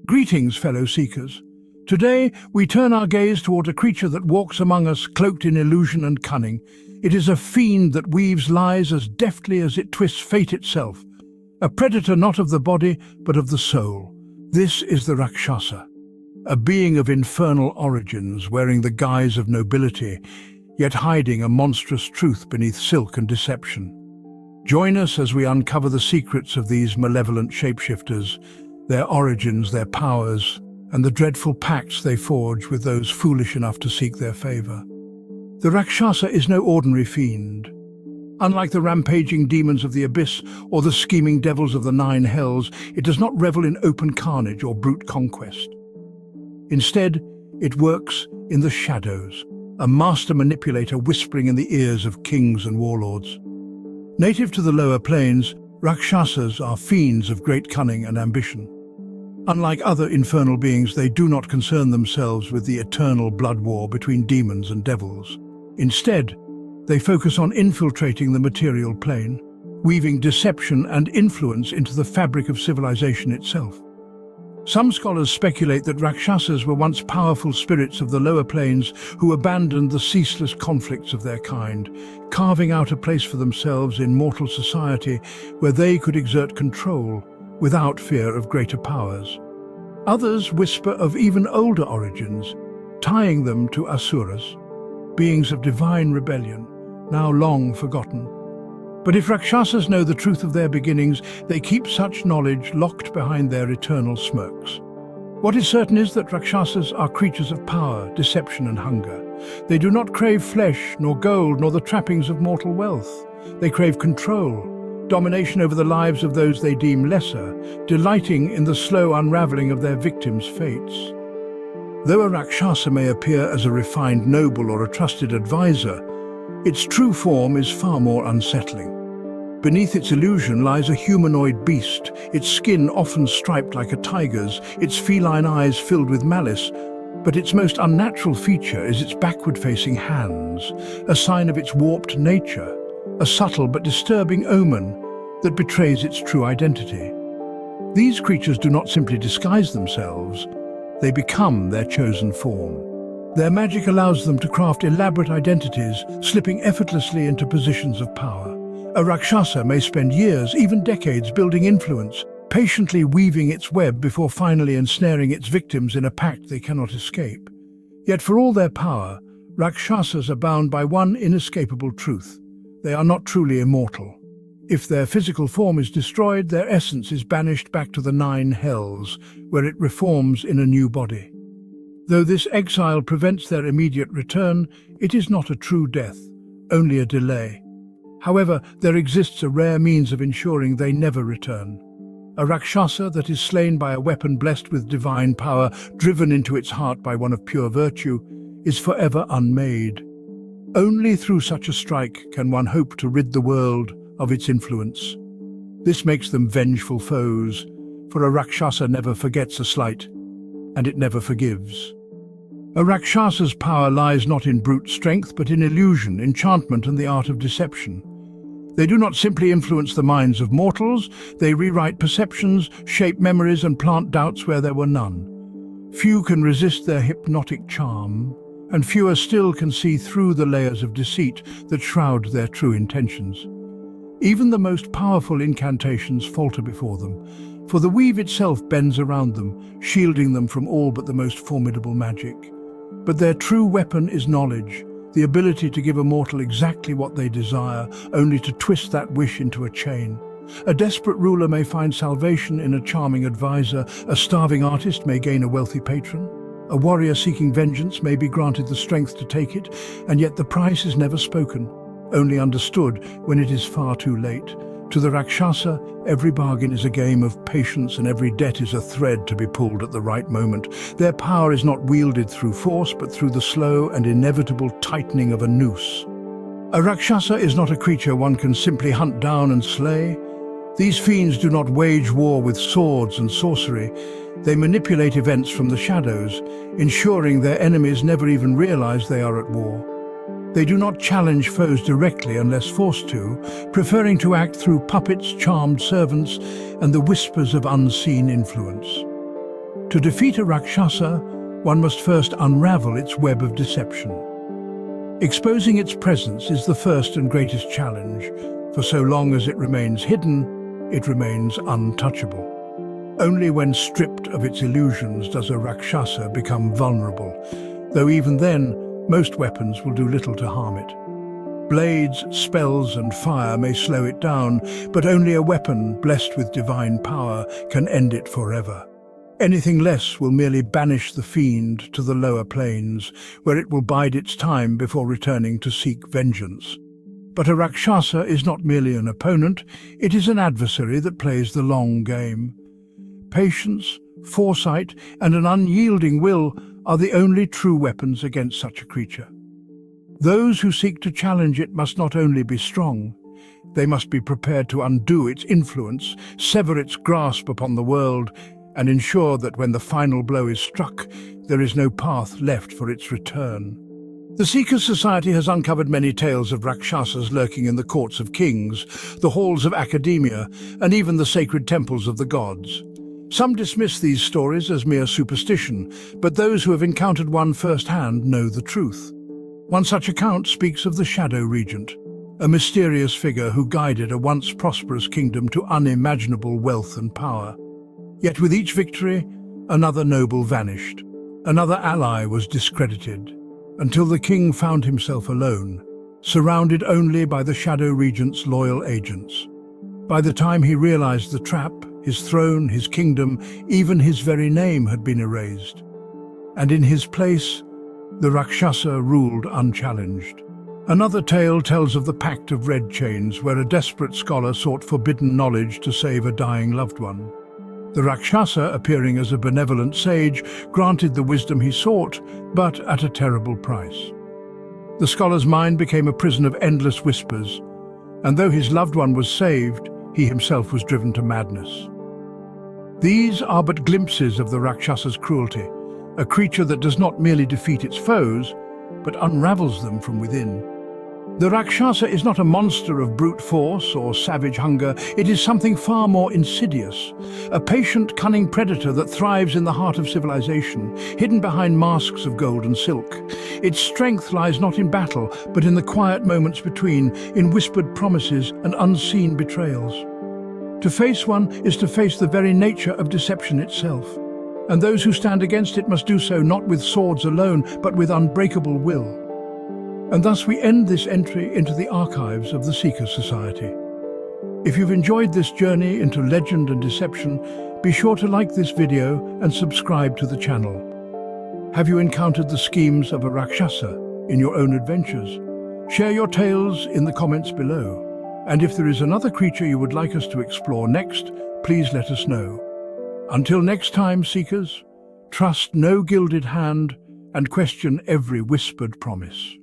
Greetings, fellow seekers. Today, we turn our gaze toward a creature that walks among us cloaked in illusion and cunning. It is a fiend that weaves lies as deftly as it twists fate itself. A predator not of the body, but of the soul. This is the Rakshasa, a being of infernal origins, wearing the guise of nobility, yet hiding a monstrous truth beneath silk and deception. Join us as we uncover the secrets of these malevolent shapeshifters, their origins, their powers, and the dreadful pacts they forge with those foolish enough to seek their favor. The Rakshasa is no ordinary fiend. Unlike the rampaging demons of the abyss or the scheming devils of the nine hells, it does not revel in open carnage or brute conquest. Instead, it works in the shadows, a master manipulator whispering in the ears of kings and warlords. Native to the lower planes, Rakshasas are fiends of great cunning and ambition. Unlike other infernal beings, they do not concern themselves with the eternal blood war between demons and devils. Instead, they focus on infiltrating the material plane, weaving deception and influence into the fabric of civilization itself. Some scholars speculate that Rakshasas were once powerful spirits of the lower planes who abandoned the ceaseless conflicts of their kind, carving out a place for themselves in mortal society where they could exert control without fear of greater powers. Others whisper of even older origins, tying them to asuras, beings of divine rebellion, now long forgotten. But if Rakshasas know the truth of their beginnings, they keep such knowledge locked behind their eternal smirks. What is certain is that Rakshasas are creatures of power, deception and hunger. They do not crave flesh, nor gold, nor the trappings of mortal wealth. They crave control, domination over the lives of those they deem lesser, delighting in the slow unraveling of their victims' fates. Though a Rakshasa may appear as a refined noble or a trusted advisor, its true form is far more unsettling. Beneath its illusion lies a humanoid beast, its skin often striped like a tiger's, its feline eyes filled with malice, but its most unnatural feature is its backward-facing hands, a sign of its warped nature, a subtle but disturbing omen that betrays its true identity. These creatures do not simply disguise themselves, they become their chosen form. Their magic allows them to craft elaborate identities, slipping effortlessly into positions of power. A Rakshasa may spend years, even decades, building influence, patiently weaving its web before finally ensnaring its victims in a pact they cannot escape. Yet for all their power, Rakshasas are bound by one inescapable truth. They are not truly immortal. If their physical form is destroyed, their essence is banished back to the nine hells, where it reforms in a new body. Though this exile prevents their immediate return, it is not a true death, only a delay. However, there exists a rare means of ensuring they never return. A Rakshasa that is slain by a weapon blessed with divine power, driven into its heart by one of pure virtue, is forever unmade. Only through such a strike can one hope to rid the world of its influence. This makes them vengeful foes, for a Rakshasa never forgets a slight, and it never forgives. A Rakshasa's power lies not in brute strength, but in illusion, enchantment, and the art of deception. They do not simply influence the minds of mortals, they rewrite perceptions, shape memories, and plant doubts where there were none. Few can resist their hypnotic charm, and fewer still can see through the layers of deceit that shroud their true intentions. Even the most powerful incantations falter before them, for the weave itself bends around them, shielding them from all but the most formidable magic. But their true weapon is knowledge, the ability to give a mortal exactly what they desire, only to twist that wish into a chain. A desperate ruler may find salvation in a charming advisor, a starving artist may gain a wealthy patron. A warrior seeking vengeance may be granted the strength to take it, and yet the price is never spoken, only understood when it is far too late. To the Rakshasa, every bargain is a game of patience and every debt is a thread to be pulled at the right moment. Their power is not wielded through force, but through the slow and inevitable tightening of a noose. A Rakshasa is not a creature one can simply hunt down and slay. These fiends do not wage war with swords and sorcery. They manipulate events from the shadows, ensuring their enemies never even realize they are at war. They do not challenge foes directly unless forced to, preferring to act through puppets, charmed servants, and the whispers of unseen influence. To defeat a Rakshasa, one must first unravel its web of deception. Exposing its presence is the first and greatest challenge, for so long as it remains hidden, it remains untouchable. Only when stripped of its illusions does a Rakshasa become vulnerable, though even then, most weapons will do little to harm it. Blades, spells and fire may slow it down, but only a weapon blessed with divine power can end it forever. Anything less will merely banish the fiend to the lower planes, where it will bide its time before returning to seek vengeance. But a Rakshasa is not merely an opponent, it is an adversary that plays the long game. Patience, foresight, and an unyielding will are the only true weapons against such a creature. Those who seek to challenge it must not only be strong, they must be prepared to undo its influence, sever its grasp upon the world, and ensure that when the final blow is struck, there is no path left for its return. The Seekers Society has uncovered many tales of Rakshasas lurking in the courts of kings, the halls of academia, and even the sacred temples of the gods. Some dismiss these stories as mere superstition, but those who have encountered one firsthand know the truth. One such account speaks of the Shadow Regent, a mysterious figure who guided a once prosperous kingdom to unimaginable wealth and power. Yet with each victory, another noble vanished. Another ally was discredited, until the king found himself alone, surrounded only by the Shadow Regent's loyal agents. By the time he realized the trap, his throne, his kingdom, even his very name had been erased. And in his place, the Rakshasa ruled unchallenged. Another tale tells of the Pact of Red Chains, where a desperate scholar sought forbidden knowledge to save a dying loved one. The Rakshasa, appearing as a benevolent sage, granted the wisdom he sought, but at a terrible price. The scholar's mind became a prison of endless whispers, and though his loved one was saved, he himself was driven to madness. These are but glimpses of the Rakshasa's cruelty, a creature that does not merely defeat its foes, but unravels them from within. The Rakshasa is not a monster of brute force or savage hunger, it is something far more insidious, a patient, cunning predator that thrives in the heart of civilization, hidden behind masks of gold and silk. Its strength lies not in battle, but in the quiet moments between, in whispered promises and unseen betrayals. To face one is to face the very nature of deception itself, and those who stand against it must do so not with swords alone, but with unbreakable will. And thus we end this entry into the archives of the Seekers Society. If you've enjoyed this journey into legend and deception, be sure to like this video and subscribe to the channel. Have you encountered the schemes of a Rakshasa in your own adventures? Share your tales in the comments below. And if there is another creature you would like us to explore next, please let us know. Until next time, Seekers, trust no gilded hand and question every whispered promise.